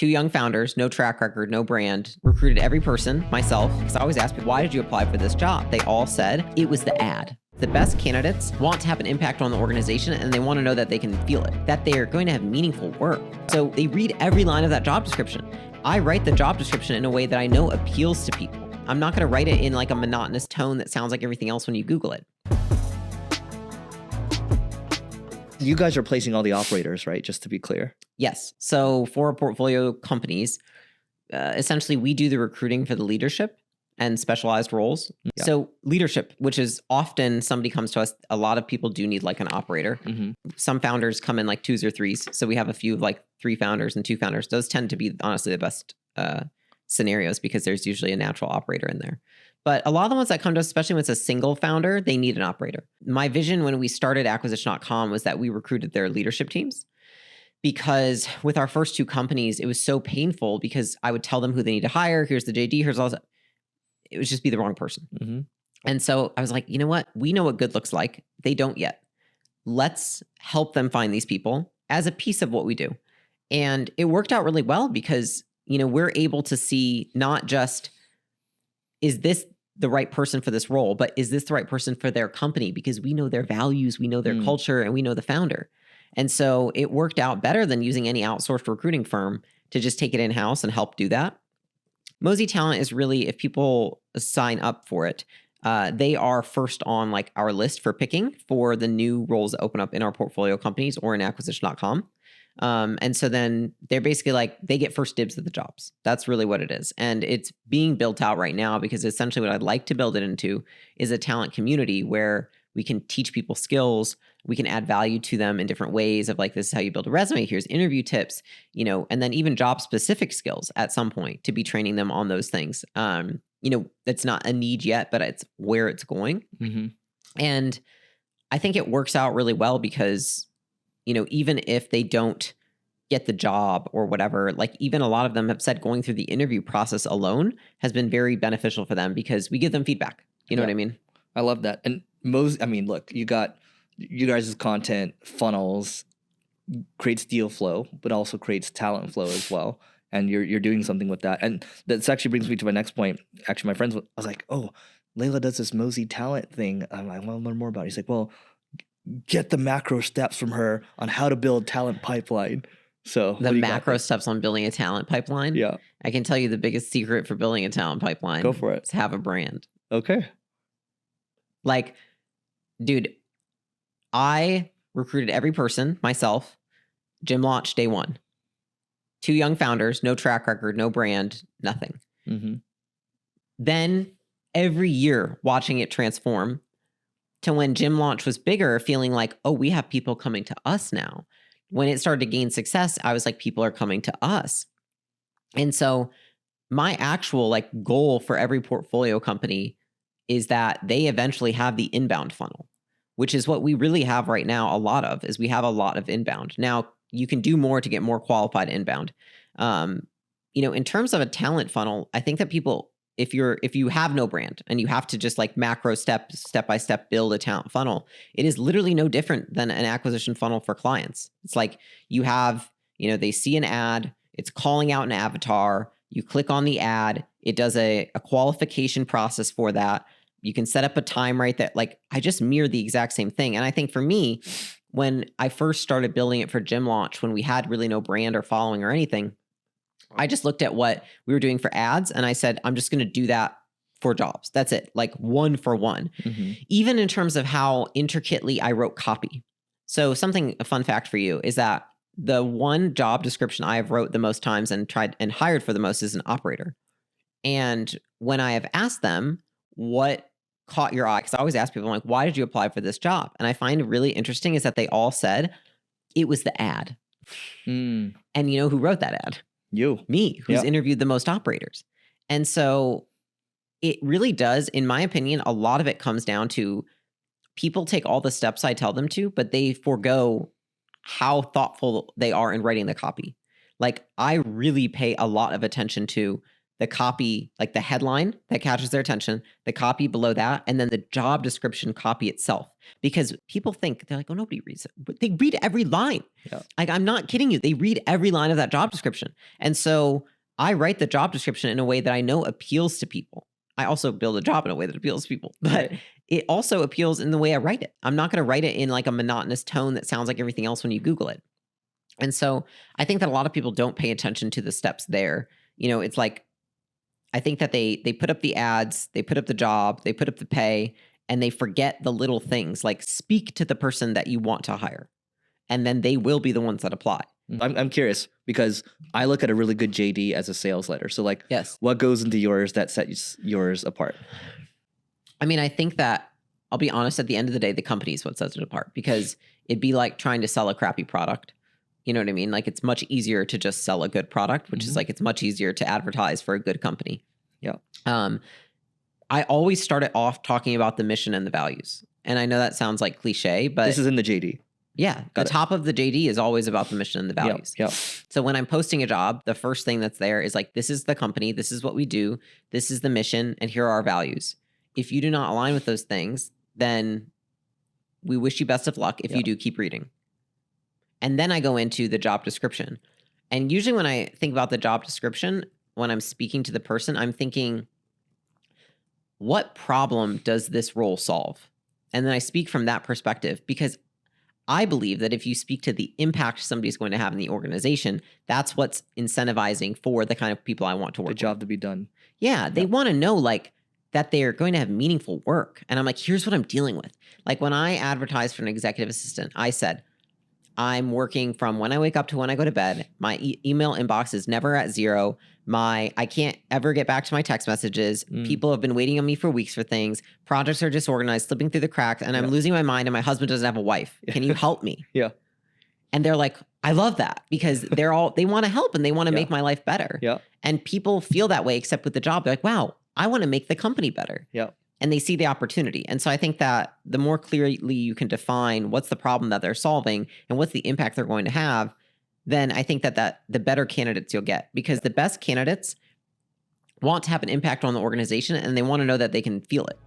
2 young founders, no track record, no brand, recruited every person, myself, because I always ask people, why did you apply for this job? They all said it was the ad. The best candidates want to have an impact on the organization, and they want to know that they can feel it, that they are going to have meaningful work. So they read every line of that job description. I write the job description in a way that I know appeals to people. I'm not going to write it in like a monotonous tone that sounds like everything else when you Google it. You guys are placing all the operators, right? Just to be clear. Yes. So for our portfolio companies, essentially we do the recruiting for the leadership and specialized roles. Yeah. So leadership, which is often somebody comes to us, a lot of people do need like an operator. Mm-hmm. Some founders come in like 2s or 3s. So we have a few of like 3 founders and 2 founders. Those tend to be honestly the best scenarios because there's usually a natural operator in there. But a lot of the ones that come to us, especially when it's a single founder, they need an operator. My vision when we started acquisition.com was that we recruited their leadership teams. Because with our first 2 companies, it was so painful because I would tell them who they need to hire. Here's the JD, here's all that. It would just be the wrong person. Mm-hmm. And so I was like, you know what? We know what good looks like. They don't yet. Let's help them find these people as a piece of what we do. And it worked out really well because, you know, we're able to see not just, is this the right person for this role, but is this the right person for their company? Because we know their values, we know their culture, and we know the founder. And so it worked out better than using any outsourced recruiting firm to just take it in-house and help do that. Mozi Talent is really, if people sign up for it, they are first on like our list for picking for the new roles that open up in our portfolio companies or in acquisition.com. And so then they're basically like, they get first dibs at the jobs. That's really what it is. And it's being built out right now because essentially what I'd like to build it into is a talent community where we can teach people skills. We can add value to them in different ways of like, this is how you build a resume. Here's interview tips, you know, and then even job specific skills at some point to be training them on those things. You know, that's not a need yet, but it's where it's going. Mm-hmm. And I think it works out really well because, you know, even if they don't get the job or whatever, like even a lot of them have said going through the interview process alone has been very beneficial for them because we give them feedback. You know what I mean? I love that. And I mean, look, you got you guys' content funnels creates deal flow, but also creates talent flow as well. And you're doing something with that. And that actually brings me to my next point. Actually, my friends, I was like, oh, Leila does this Mozi talent thing. I want to learn more about it. He's like, well, get the macro steps from her on how to build talent pipeline. So the macro steps on building a talent pipeline. Yeah. I can tell you the biggest secret for building a talent pipeline. Go for it. Is have a brand. Okay. Like, dude, I recruited every person myself. Gym launch day 1. 2 young founders, no track record, no brand, nothing. Mm-hmm. Then every year watching it transform to when gym launch was bigger, feeling like, oh, we have people coming to us now. When it started to gain success, I was like, people are coming to us. And so my actual like goal for every portfolio company is that they eventually have the inbound funnel, which is what we really have right now. A lot of is we have a lot of inbound. Now you can do more to get more qualified inbound. You know, in terms of a talent funnel, I think that people, if you have no brand and you have to just like macro step by step build a talent funnel, it is literally no different than an acquisition funnel for clients. It's like you have, you know, they see an ad, it's calling out an avatar, you click on the ad, it does a qualification process for that. You can set up a time right that like, I just mirror the exact same thing. And I think for me, when I first started building it for Gym Launch, when we had really no brand or following or anything, I just looked at what we were doing for ads and I said, I'm just going to do that for jobs. That's it. Like 1 for 1. Mm-hmm. Even in terms of how intricately I wrote copy. So a fun fact for you is that the one job description I have wrote the most times and tried and hired for the most is an operator. And when I have asked them what caught your eye, because I always ask people, I'm like, why did you apply for this job? And I find really interesting is that they all said it was the ad. And you know who wrote that ad? Me, who's interviewed the most operators. And so it really does, in my opinion, a lot of it comes down to people take all the steps I tell them to, but they forego how thoughtful they are in writing the copy. Like I really pay a lot of attention to the copy, like the headline that catches their attention, the copy below that, and then the job description copy itself. Because people think, they're like, oh, nobody reads it. But they read every line. Yeah. Like, I'm not kidding you. They read every line of that job description. And so I write the job description in a way that I know appeals to people. I also build a job in a way that appeals to people, but it also appeals in the way I write it. I'm not going to write it in like a monotonous tone that sounds like everything else when you Google it. And so I think that a lot of people don't pay attention to the steps there. You know, it's like, I think that they put up the ads, they put up the job, they put up the pay, and they forget the little things like speak to the person that you want to hire. And then they will be the ones that apply. I'm curious because I look at a really good JD as a sales letter. So like, Yes. what goes into yours that sets yours apart? I mean, I think that, I'll be honest, at the end of the day, the company is what sets it apart, because it'd be like trying to sell a crappy product. You know what I mean? Like, it's much easier to just sell a good product, which is like, it's much easier to advertise for a good company. Yeah. I always start it off talking about the mission and the values. And I know that sounds like cliche, but This is in the JD. yeah, the top of the JD is always about the mission and the values. Yeah. So when I'm posting a job, the first thing that's there is like, this is the company, this is what we do, this is the mission, and here are our values. If you do not align with those things, then we wish you best of luck. If you do, keep reading. And then I go into the job description. And usually when I think about the job description, when I'm speaking to the person, I'm thinking, what problem does this role solve? And then I speak from that perspective, because I believe that if you speak to the impact somebody's going to have in the organization, that's what's incentivizing for the kind of people I want to work with. The job to be done. Yeah, they want to know like that they're going to have meaningful work. And I'm like, here's what I'm dealing with. Like when I advertised for an executive assistant, I said, I'm working from when I wake up to when I go to bed. My email inbox is never at zero. I can't ever get back to my text messages. People have been waiting on me for weeks for things. Projects are disorganized, slipping through the cracks, and I'm losing my mind, and my husband doesn't have a wife. Can you help me? Yeah. And they're like, I love that, because they want to help and they want to make my life better. Yeah. And people feel that way, except with the job. They're like, wow, I want to make the company better. Yeah. And they see the opportunity. And so I think that the more clearly you can define what's the problem that they're solving and what's the impact they're going to have, then I think that the better candidates you'll get, because the best candidates want to have an impact on the organization and they want to know that they can feel it.